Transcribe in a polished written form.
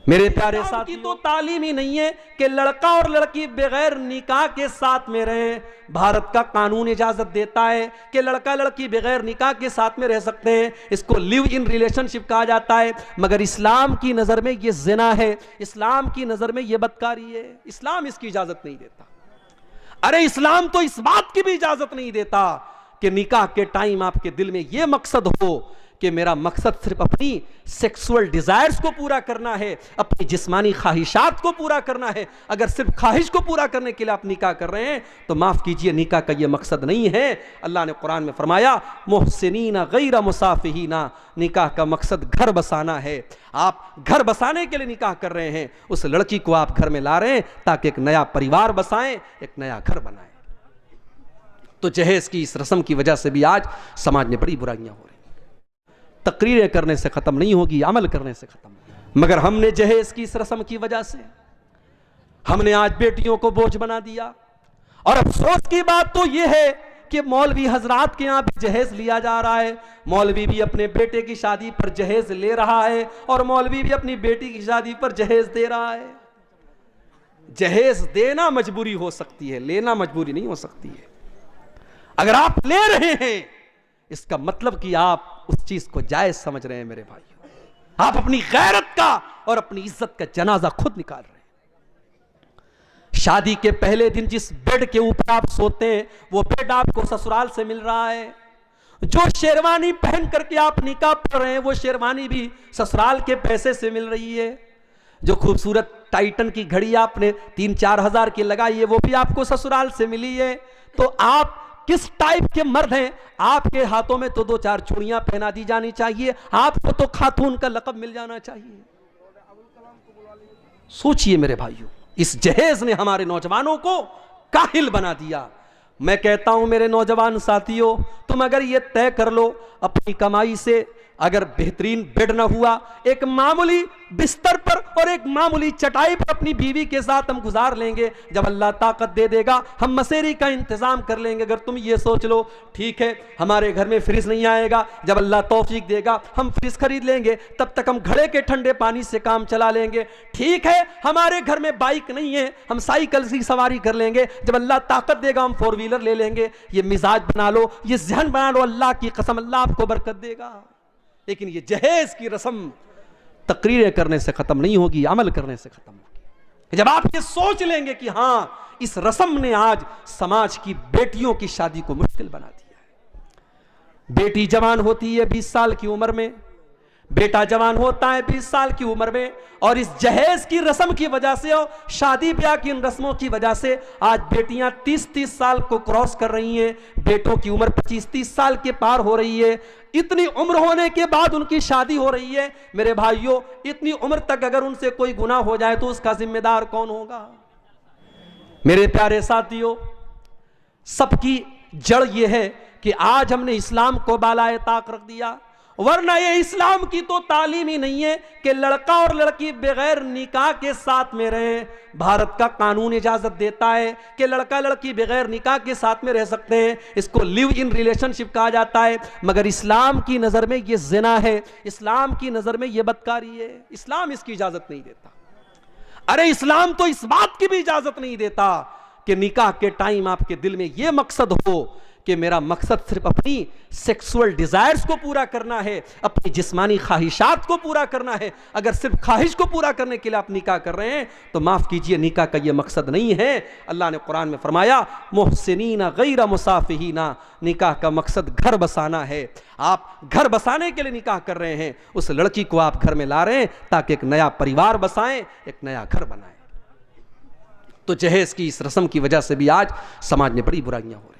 मेरे प्यारे साथी तो तालीम ही नहीं है कि लड़का और लड़की बगैर निकाह के साथ में रहें। भारत का कानून इजाजत देता है कि लड़का लड़की बगैर निकाह के साथ में रह सकते हैं, इसको लिव इन रिलेशनशिप कहा जाता है। मगर इस्लाम की नजर में यह जिना है, इस्लाम की नजर में यह बदकारी है, इस्लाम इसकी इजाजत नहीं देता। अरे इस्लाम तो इस बात की भी इजाजत नहीं देता कि निकाह के टाइम आपके दिल में यह मकसद हो कि मेरा मकसद सिर्फ अपनी सेक्सुअल डिजायर्स को पूरा करना है, अपनी जिस्मानी ख्वाहिशात को पूरा करना है। अगर सिर्फ ख्वाहिश को पूरा करने के लिए आप निकाह कर रहे हैं तो माफ कीजिए, निकाह का यह मकसद नहीं है। अल्लाह ने कुरान में फरमाया मुहसिनीना गैर मुसाफिहीना, निकाह का मकसद घर बसाना है। आप घर बसाने के लिए निकाह कर रहे हैं, उस लड़की को आप घर में ला रहे हैं ताकि एक नया परिवार बसाएं, एक नया घर बनाएं। तो जहेज की इस रस्म की वजह से भी आज समाज में बड़ी बुराइयां हो रही। तकरीरें करने से खत्म नहीं होगी, अमल करने से खत्म होगी। मगर हमने जहेज की इस रस्म की वजह से हमने आज बेटियों को बोझ बना दिया। और अफसोस की बात तो यह है कि मौलवी हजरात के यहां भी जहेज लिया जा रहा है। मौलवी भी अपने बेटे की शादी पर जहेज ले रहा है और मौलवी भी अपनी बेटी की शादी पर जहेज दे रहा है। जहेज देना मजबूरी हो सकती है, लेना मजबूरी नहीं हो सकती है। अगर आप ले रहे हैं इसका मतलब कि आप उस चीज को जायज समझ रहे हैं। मेरे भाइयों, आप अपनी गैरत का और अपनी इज्जत का जनाजा खुद निकाल रहे हैं। शादी के पहले दिन जिस बेड के ऊपर आप सोते हैं वो बेड आपको ससुराल से मिल रहा है। जो शेरवानी पहन करके आप निकाह पढ़ रहे हैं वो शेरवानी भी ससुराल के पैसे से मिल रही है। जो खूबसूरत टाइटन की घड़ी आपने 3-4 हजार की लगाई है वो भी आपको ससुराल से मिली है। तो आप किस टाइप के मर्द हैं? आपके हाथों में तो 2-4 चूड़ियां पहना दी जानी चाहिए, आपको तो खातून का लक़ब मिल जाना चाहिए। सोचिए मेरे भाइयों, इस जहेज ने हमारे नौजवानों को काहिल बना दिया। मैं कहता हूं मेरे नौजवान साथियों, तुम अगर ये तय कर लो अपनी कमाई से अगर बेहतरीन बेड ना हुआ, एक मामूली बिस्तर पर और एक मामूली चटाई पर अपनी बीवी के साथ हम गुजार लेंगे। जब अल्लाह ताकत दे देगा हम मसेरी का इंतजाम कर लेंगे। अगर तुम ये सोच लो ठीक है हमारे घर में फ्रिज नहीं आएगा, जब अल्लाह तौफीक देगा हम फ्रिज खरीद लेंगे, तब तक हम घड़े के ठंडे पानी से काम चला लेंगे। ठीक है हमारे घर में बाइक नहीं है, हम साइकिल की सवारी कर लेंगे, जब अल्लाह ताकत देगा हम 4 व्हीलर ले लेंगे। ये मिजाज बना लो, ये ज़हन बना लो, अल्लाह की कसम अल्लाह आपको बरकत देगा। लेकिन ये जहेज की रस्म तकरीरें करने से खत्म नहीं होगी, अमल करने से खत्म होगी। जब आप ये सोच लेंगे कि हां इस रस्म ने आज समाज की बेटियों की शादी को मुश्किल बना दिया है। बेटी जवान होती है 20 साल की उम्र में, बेटा जवान होता है 20 साल की उम्र में, और इस जहेज की रस्म की वजह से और शादी ब्याह की इन रस्मों की वजह से आज बेटियां 30-30 साल को क्रॉस कर रही हैं, बेटों की उम्र 25-30 साल के पार हो रही है। इतनी उम्र होने के बाद उनकी शादी हो रही है। मेरे भाइयों, इतनी उम्र तक अगर उनसे कोई गुनाह हो जाए तो उसका जिम्मेदार कौन होगा? मेरे प्यारे साथियों, सबकी जड़ यह है कि आज हमने इस्लाम को बालाए ताक रख दिया, वरना ये इस्लाम की तो तालीम ही नहीं है कि लड़का और लड़की बगैर निकाह के साथ में रहें। भारत का कानून इजाजत देता है कि लड़का लड़की बगैर निकाह के साथ में रह सकते हैं, इसको लिव इन रिलेशनशिप कहा जाता है। मगर इस्लाम की नज़र में ये जिना है, इस्लाम की नज़र में ये बदकारी है, इस्लाम इसकी इजाजत नहीं देता। अरे इस्लाम तो इस बात की भी इजाजत नहीं देता कि निकाह के टाइम आपके दिल में यह मकसद हो कि मेरा मकसद सिर्फ अपनी सेक्सुअल डिजायर्स को पूरा करना है, अपनी जिस्मानी ख्वाहिशात को पूरा करना है। अगर सिर्फ ख्वाहिश को पूरा करने के लिए आप निकाह कर रहे हैं तो माफ कीजिए, निकाह का यह मकसद नहीं है। अल्लाह ने कुरान में फरमाया मुहसिनीना गैर मुसाफिहीना, निकाह का मकसद घर बसाना है। आप घर बसाने के लिए निकाह कर रहे हैं, उस लड़की को आप घर में ला रहे हैं ताकि एक नया परिवार बसाएं, एक नया घर बनाएं। तो जहेज की इस रस्म की वजह से भी आज समाज में बड़ी बुराइयां हो रही।